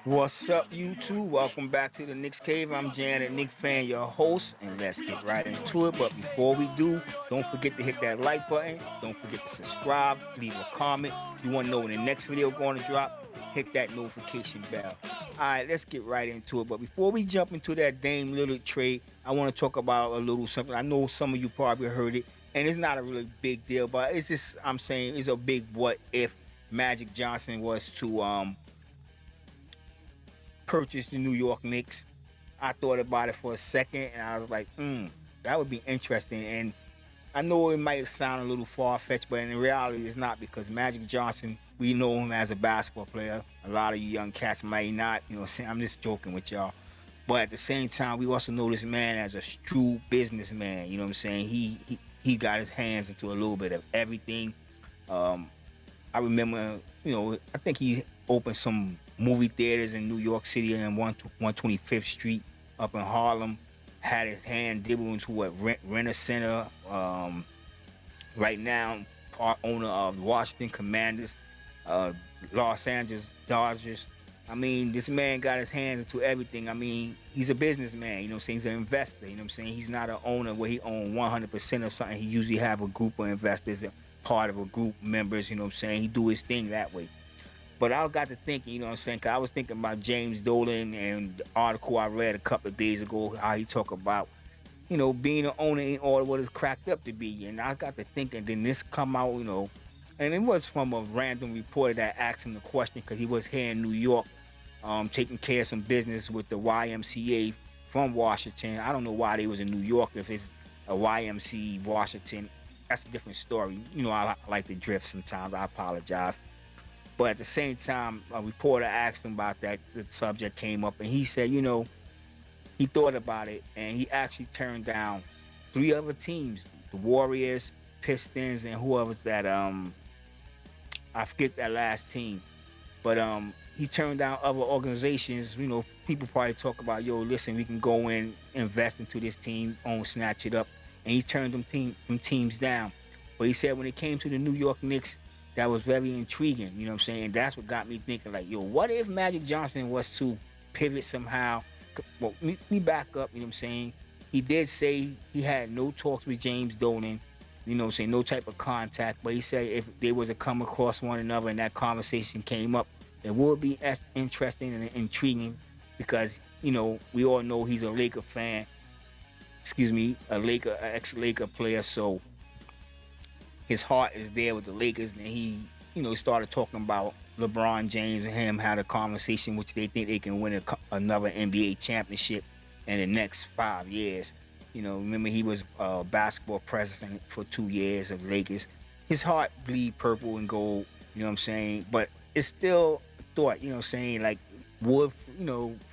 What's up, YouTube? Welcome back to the Knicks Cave. I'm Janet Nick Fan, your host, and let's get right into it. But before we do, don't forget to hit that like button. Don't forget to subscribe, leave a comment. You want to know when the next video going to drop? Hit that notification bell. All right, let's get right into it. But before we jump into that Dame Lillard trade, I want to talk about a little something. I know some of you probably heard it, and it's not a really big deal, but it's just I'm saying it's a big what if Magic Johnson was to purchase the New York Knicks. I thought about it for a second and I was like, that would be interesting. And I know it might sound a little far fetched, but in reality, it's not because Magic Johnson, we know him as a basketball player. A lot of you young cats might not, I'm just joking with y'all. But at the same time, we also know this man as a true businessman. You know what I'm saying? He got his hands into a little bit of everything. Um, I remember, I think he opened some movie theaters in New York City and 125th Street up in Harlem. Had his hand dibbled into what Rent a Center. Right now, part owner of Washington Commanders, uh, Los Angeles Dodgers. I mean, this man got his hands into everything. I mean, he's a businessman. You know what I'm saying? He's an investor. You know what I'm saying? He's not an owner where he owns 100% of something. He usually have a group of investors, part of a group members. You know what I'm saying? He do his thing that way. But I got to thinking, you know what I'm saying? 'Cause I was thinking about James Dolan and the article I read a couple of days ago, how he talked about, being an owner ain't all what it's cracked up to be. And I got to thinking, then this come out, and it was from a random reporter that asked him the question because he was here in New York, taking care of some business with the YMCA from Washington. I don't know why they was in New York if it's a YMCA Washington. That's a different story. I like to drift sometimes. I apologize. But at the same time, a reporter asked him about that. The subject came up, and he said, he thought about it, and he actually turned down three other teams: the Warriors, Pistons, and whoever's that. I forget that last team, but he turned down other organizations. People probably talk about, yo, listen, we can go in, invest into this team, own, snatch it up, and he turned them teams down. But he said when it came to the New York Knicks, that was very intriguing. You know what I'm saying? And that's what got me thinking, like, yo, what if Magic Johnson was to pivot somehow? Well, me back up, you know what I'm saying? He did say he had no talks with James Dolan, you know what I'm saying, no type of contact, but he said if they was to come across one another and that conversation came up, it would be as interesting and intriguing because, we all know he's a Laker fan, ex-Laker player, so his heart is there with the Lakers, and he, started talking about LeBron James and him had a conversation which they think they can win another NBA championship in the next 5 years. Remember he was basketball president for 2 years of Lakers. His heart bleed purple and gold, you know what I'm saying? But it's still a thought, you know what I'm saying? Like, would,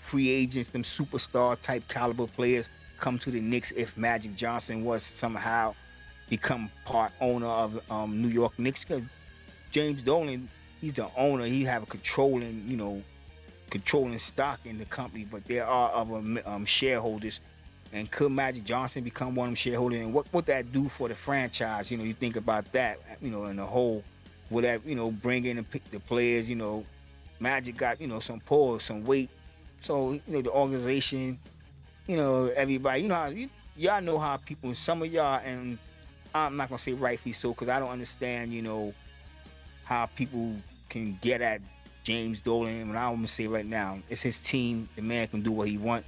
free agents, them superstar type caliber players come to the Knicks if Magic Johnson was somehow become part owner of New York Knicks? Because James Dolan, he's the owner. He have a controlling stock in the company, but there are other shareholders. And could Magic Johnson become one of them shareholders? And what would that do for the franchise? You think about that, in the whole, would that, bring in the players, Magic got, some pull, some weight. So, the organization, everybody, how, y'all know how people, some of y'all, and I'm not gonna say rightfully so, because I don't understand, how people can get at James Dolan. And I'm gonna say right now, it's his team. The man can do what he want,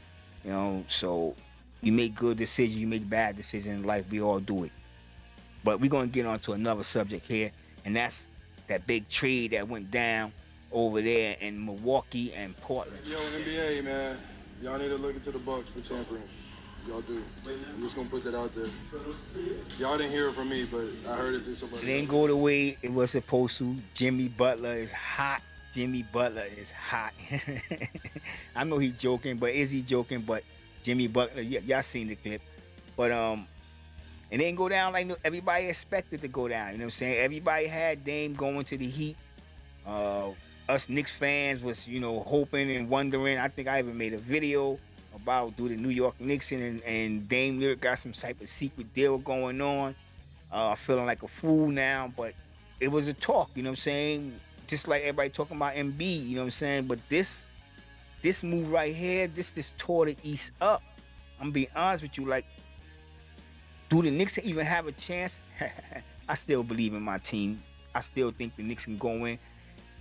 So you make good decisions, you make bad decisions in life. We all do it. But we're gonna get on to another subject here, and that's that big trade that went down over there in Milwaukee and Portland. Yo, NBA, man, y'all need to look into the Bucks for tampering. Y'all do. I'm just gonna put that out there. Y'all didn't hear it from me, but I heard it through somebody. It didn't go the way it was supposed to. Jimmy Butler is hot. Jimmy Butler is hot. I know he's joking, but is he joking? But Jimmy Butler, y'all seen the clip. But it didn't go down like everybody expected to go down. You know what I'm saying? Everybody had Dame going to the Heat. Us Knicks fans was, hoping and wondering. I think I even made a video about do the New York Knicks and Dame Lillard got some type of secret deal going on. Feeling like a fool now, but it was a talk, you know what I'm saying? Just like everybody talking about MB, you know what I'm saying? But this this move right here, this tore the East up. I'm being honest with you. Like, do the Knicks even have a chance? I still believe in my team. I still think the Knicks can go in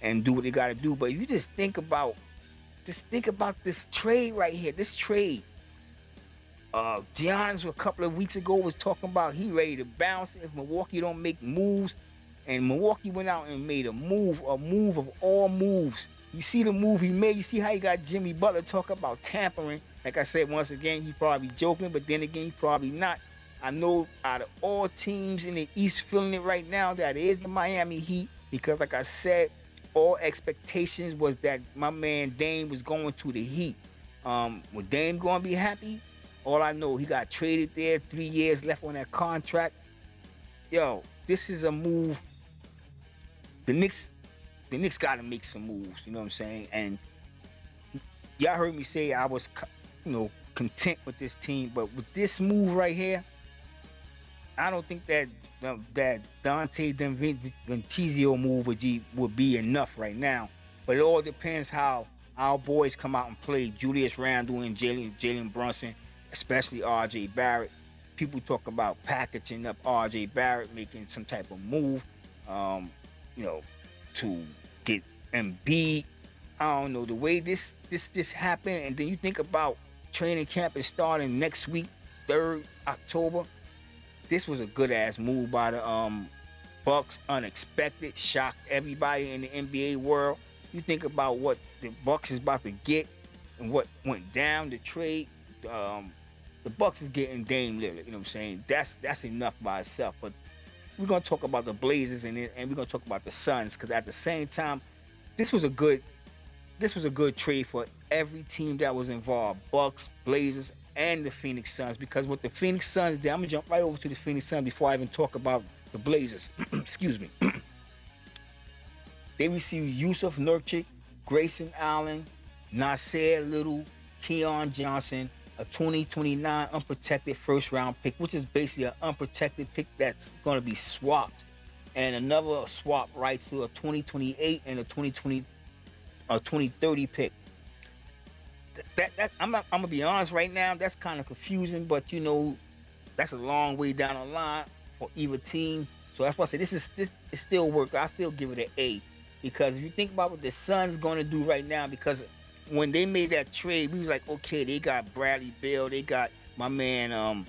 and do what they got to do. But if you just think about this trade right here. This trade. Giannis a couple of weeks ago was talking about he ready to bounce if Milwaukee don't make moves. And Milwaukee went out and made a move of all moves. You see the move he made. You see how he got Jimmy Butler talking about tampering. Like I said, once again, he probably joking, but then again, he probably not. I know out of all teams in the East feeling it right now, that is the Miami Heat. Because like I said, all expectations was that my man Dame was going to the Heat. Was Dame going to be happy? All I know, he got traded there, 3 years left on that contract. Yo, this is a move. The Knicks got to make some moves, you know what I'm saying? And y'all heard me say I was, content with this team. But with this move right here, I don't think that Dante Ventizio move would be enough right now. But it all depends how our boys come out and play. Julius Randle and Jalen Brunson, especially R.J. Barrett. People talk about packaging up R.J. Barrett, making some type of move, to get Embiid. I don't know, the way this happened, and then you think about training camp is starting next week, 3rd October. This was a good-ass move by the Bucks, unexpected, shocked everybody in the NBA world. You think about what the Bucks is about to get and what went down the trade. The Bucks is getting Dame Lillard, you know what I'm saying? That's enough by itself. But we're gonna talk about the Blazers and we're gonna talk about the Suns, because at the same time, this was a good trade for every team that was involved: Bucks, Blazers, and the Phoenix Suns. Because what the Phoenix Suns did, I'm gonna jump right over to the Phoenix Suns before I even talk about the Blazers. Excuse me. They received Yusuf Nurkic, Grayson Allen, Nasir Little, Keon Johnson, a 2029 unprotected first-round pick, which is basically an unprotected pick that's going to be swapped, and another swap rights to a 2028 and a 2030 pick. I'm gonna be honest right now, that's kind of confusing, but that's a long way down the line for either team. So that's why I say this still work. I still give it an A, because if you think about what the Suns going to do right now, because when they made that trade, we was like, okay, they got Bradley Beal, they got my man,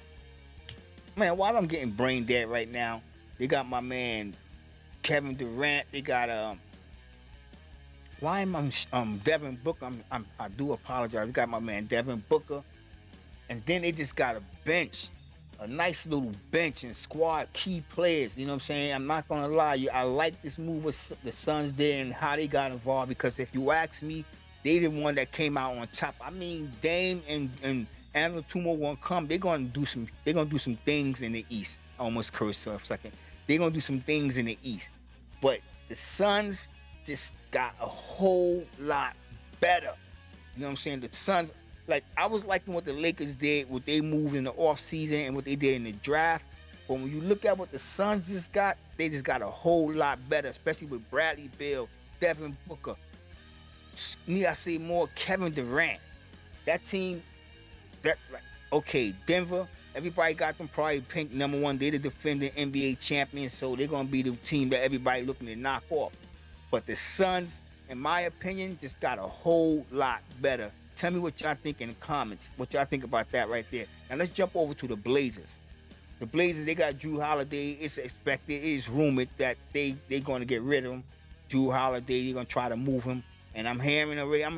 while I'm getting brain dead right now, they got my man Kevin Durant, they got why am I Devin Booker? I do apologize. They got my man Devin Booker, and then they just got a bench, a nice little bench and squad key players. You know what I'm saying? I'm not gonna lie, I like this move with the Suns there and how they got involved, because if you ask me, they the one that came out on top. I mean, Dame and Antetokounmpo won't come. They're gonna do some things in the East. I almost cursed for a second. They're gonna do some things in the East, but the Suns just got a whole lot better. You know what I'm saying? The Suns, like, I was liking what the Lakers did, what they moved in the offseason and what they did in the draft. But when you look at what the Suns just got, they just got a whole lot better, especially with Bradley Beal, Devin Booker. Need I say more? Kevin Durant. That team, okay, Denver, everybody got them probably picked number one. They're the defending NBA champions, so they're going to be the team that everybody looking to knock off. But the Suns, in my opinion, just got a whole lot better. Tell me what y'all think in the comments. What y'all think about that right there. Now let's jump over to the Blazers. The Blazers, they got Jrue Holiday. It's expected, it is rumored that they're going to get rid of him. Jrue Holiday, they're going to try to move him. And I'm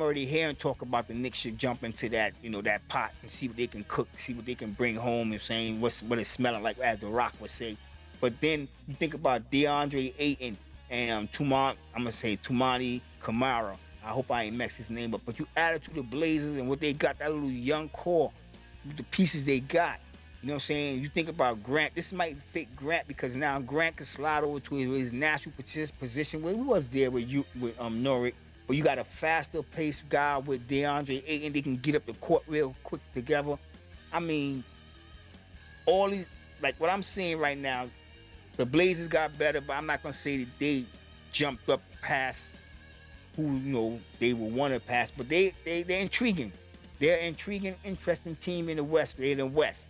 already hearing talk about the Knicks should jump into that, that pot and see what they can cook, see what they can bring home, and saying what it's smelling like, as The Rock would say. But then you think about DeAndre Ayton and Tumani Kamara. I hope I ain't messed his name up. But you add it to the Blazers and what they got, that little young core, the pieces they got. You know what I'm saying? You think about Grant. This might fit Grant, because now Grant can slide over to his natural position where he was there with Norwick. But you got a faster paced guy with DeAndre Ayton. They can get up the court real quick together. I mean, all these, like what I'm seeing right now, the Blazers got better, but I'm not going to say that they jumped up past who they will want to pass, but they're intriguing. They're intriguing, interesting team in the West. They're in the West.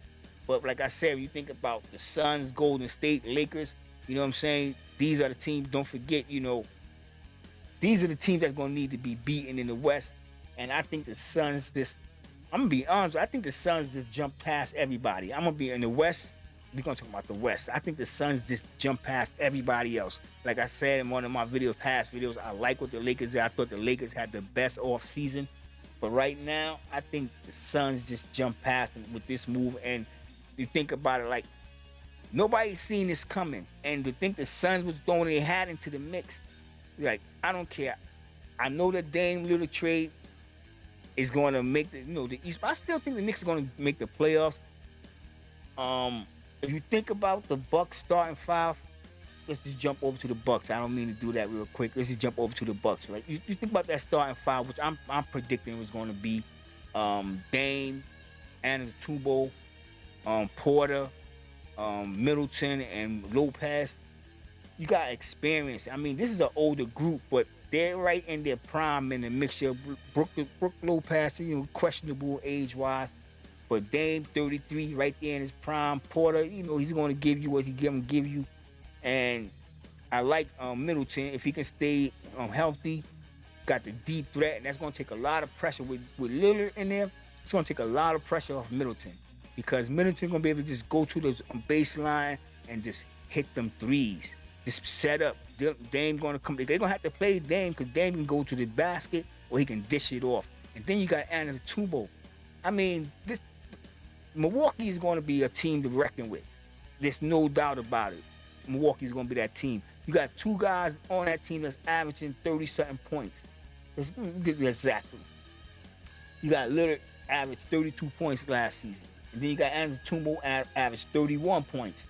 But like I said, when you think about the Suns, Golden State, Lakers, you know what I'm saying? These are the teams. Don't forget, these are the teams that's going to need to be beaten in the West. And I think the Suns I'm going to be honest, I think the Suns just jump past everybody. I'm going to be in the West. We're going to talk about the West. I think the Suns just jump past everybody else. Like I said in one of my past videos, I like what the Lakers did. I thought the Lakers had the best off season. But right now, I think the Suns just jump past them with this move. And you think about it, like, nobody's seen this coming. And to think the Suns was throwing their hat into the mix, like, I don't care. I know the Dame Lillard trade is going to make the East, but I still think the Knicks are going to make the playoffs. If you think about the Bucks starting five, let's just jump over to the Bucks. I don't mean to do that real quick. Let's just jump over to the Bucks. Like you think about that starting five, which I'm predicting was going to be Dame, Antetokounmpo, Porter, Middleton, and Lopez. You got experience. I mean, this is an older group, but they're right in their prime in the mixture. Brook Lopez, questionable age-wise. But Dame, 33, right there in his prime. Porter, he's going to give you what he can give you. And I like Middleton. If he can stay healthy, got the deep threat, and that's going to take a lot of pressure with Lillard in there. It's going to take a lot of pressure off Middleton because Middleton going to be able to just go to the baseline and just hit them threes. Just set up. Dame going to come. They're going to have to play Dame because Dame can go to the basket or he can dish it off. And then you got Antetokounmpo. I mean, Milwaukee is going to be a team to reckon with. There's no doubt about it. Milwaukee is going to be that team. You got two guys on that team that's averaging 30-something points. Exactly. You got Lillard averaged 32 points last season. And then you got Antetokounmpo averaged 31 points.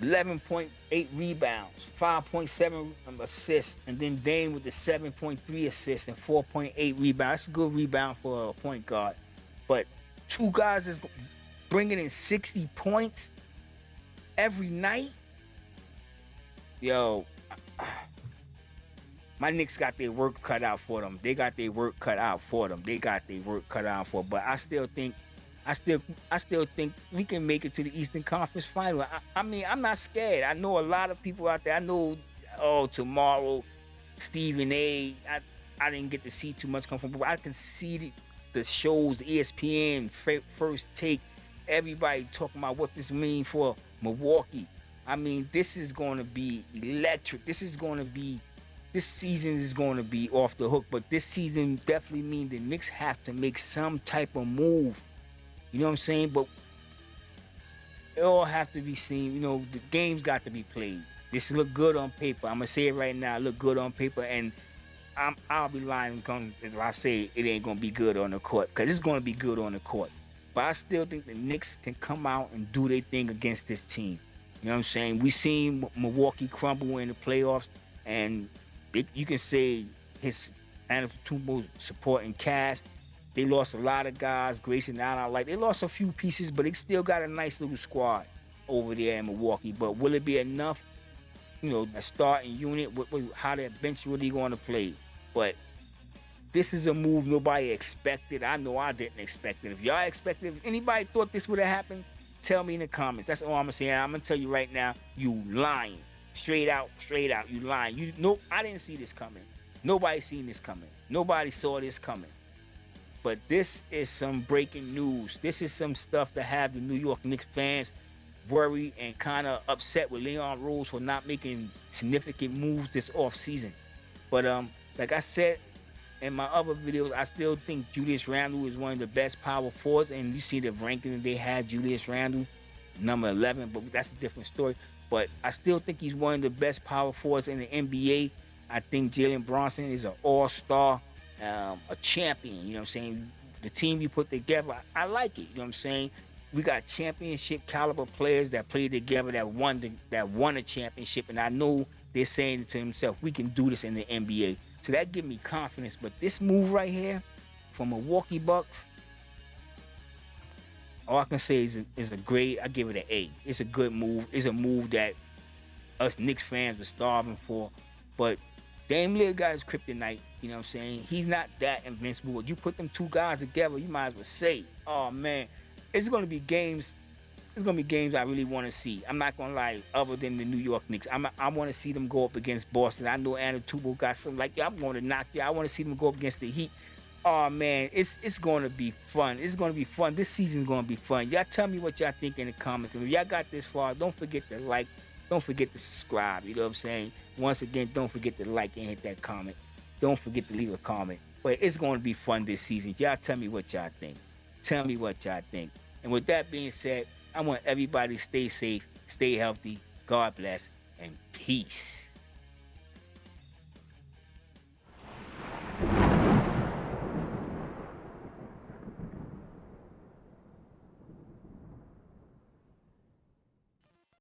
11.8 rebounds, 5.7 assists, and then Dame with the 7.3 assists and 4.8 rebounds. That's a good rebound for a point guard. But two guys is bringing in 60 points every night. Yo, my Knicks got their work cut out for them. They got their work cut out for them. But I still think we can make it to the Eastern Conference Final. I mean, I'm not scared. I know a lot of people out there. I know, tomorrow, Stephen A. I didn't get to see too much come from, but I can see the shows, the ESPN, First Take, everybody talking about what this means for Milwaukee. I mean, this is going to be electric. This season is going to be off the hook, but this season definitely means the Knicks have to make some type of move. You know what I'm saying? But it all has to be seen. The game's got to be played. This look good on paper. I'm going to say it right now. It look good on paper. And I'll be lying if I say it ain't going to be good on the court. Because it's going to be good on the court. But I still think the Knicks can come out and do their thing against this team. You know what I'm saying? We seen Milwaukee crumble in the playoffs. And you can say his Antetokounmpo supporting cast. They lost a lot of guys. Grayson Allen, they lost a few pieces, but they still got a nice little squad over there in Milwaukee. But will it be enough? A starting unit, how that bench really going to play? But this is a move nobody expected. I know I didn't expect it. If y'all expected, if anybody thought this would have happened, tell me in the comments. That's all I'm going to say. I'm going to tell you right now, you lying. Straight out, you lying. I didn't see this coming. Nobody seen this coming. Nobody saw this coming. But this is some breaking news. This is some stuff to have the New York Knicks fans worried and kind of upset with Leon Rose for not making significant moves this offseason. But like I said in my other videos, I still think Julius Randle is one of the best power forwards. And you see the ranking that they had Julius Randle, number 11, but that's a different story. But I still think he's one of the best power forwards in the NBA. I think Jalen Brunson is an all-star. A champion, you know what I'm saying? The team you put together, I like it, you know what I'm saying? We got championship caliber players that played together that won a championship, and I know they're saying to themselves, we can do this in the NBA. So that gives me confidence. But this move right here from Milwaukee Bucks, all I can say is a great, I give it an A. It's a good move. It's a move that us Knicks fans were starving for. But Dame Lillard got his kryptonite. You know what I'm saying? He's not that invincible. You put them two guys together, you might as well say, oh man, it's gonna be games. It's gonna be games I really want to see. I'm not gonna lie. Other than the New York Knicks, I want to see them go up against Boston. I know Antetokounmpo got something like, yeah, I'm going to knock you. I want to see them go up against the Heat. Oh man, it's gonna be fun. It's gonna be fun. This season's gonna be fun. Y'all tell me what y'all think in the comments. And if y'all got this far, don't forget to like, don't forget to subscribe. You know what I'm saying? Once again, don't forget to like and hit that comment. Don't forget to leave a comment. But it's gonna be fun this season. Y'all tell me what y'all think. Tell me what y'all think. And with that being said, I want everybody to stay safe, stay healthy. God bless, and peace.